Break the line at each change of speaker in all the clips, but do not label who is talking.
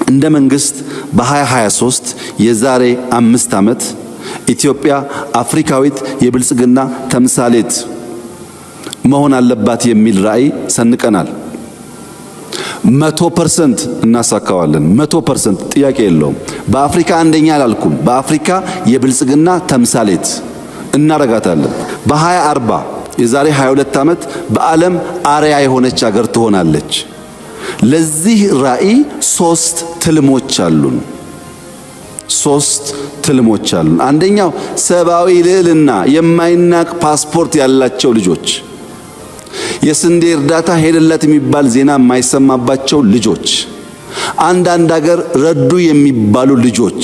እንደ መንግስት በ2023 የዛሬ 5 ዓመት ኢትዮጵያ አፍሪካዊት የብልጽግና ተምሳሌት መሆን አለባት የሚል ራዕይ ሰንቀናል። 100% እናሳካዋለን። 100% ጥያቄ የለውም። በአፍሪካ አንደኛ አላልኩም፣ በአፍሪካ የብልጽግና ተምሳሌት እናረጋታለን። በ2040 የዛሬ 22 ዓመት በዓለም አርያ የሆነች ሀገር ትሆናለች። ለዚህ ራዕይ 3 ትልሞች አሉን። 3 ትልሞች አሉን። አንደኛው ሰብአዊ ልዕልና የማይናቅ ፓስፖርት ያላቸው ልጆች፣ የስንዴ እርዳታ ሄደለት የሚባል ዜና የማይሰማባቸው ልጆች፣ አንዳንድ ሀገር ረዱ የሚባሉ ልጆች፣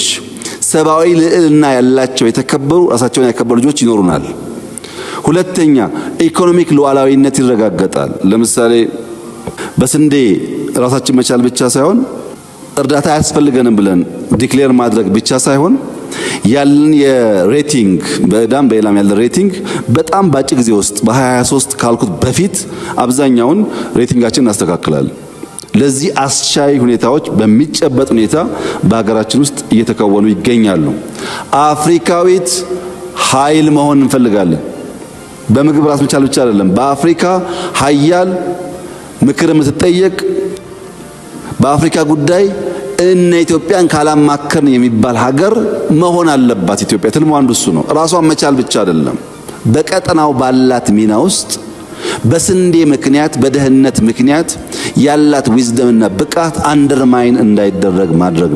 ሰብአዊ ልዕልና ያላቸው የተከበሩ ራሳቸውን ያከበሩ ልጆች ይኖሩናል። ሁለተኛ ኢኮኖሚክ ሉዓላዊነት ይረጋገጣል። ለምሳሌ በስንዴ ራሳችን መቻል ብቻ ሳይሆን እርዳታ አያስፈልገንም ብለን ዲክሌር ማድረግ ብቻ ሳይሆን ያለን የሬቲንግ በዳም በሌላም ያለ ሬቲንግ በጣም ባጭር ጊዜ ውስጥ በ2023 ካልኩት በፊት አብዛኛውን ሬቲንጋችን እናስተካክላለን። ለዚህ አስቻይ ሁኔታዎች በሚጨበጥ ሁኔታ በሀገራችን ውስጥ እየተከወኑ ይገኛሉ። አፍሪካዊት ኃይል መሆን እንፈልጋለን። በምግብ ራስ መቻል ብቻ አይደለም፣ በአፍሪካ ኃያል ምክር የምትጠየቅ በአፍሪካ ጉዳይ እነ ኢትዮጵያን ካላማከርን የሚባል ሀገር መሆን አለባት። ኢትዮጵያ ትልሙ አንዱ እሱ ነው። ራሷን መቻል ብቻ አይደለም፣ በቀጠናው ባላት ሚና ውስጥ በስንዴ ምክንያት በደህንነት ምክንያት ያላት ዊዝደምና ብቃት አንደርማይን እንዳይደረግ ማድረግ ነው።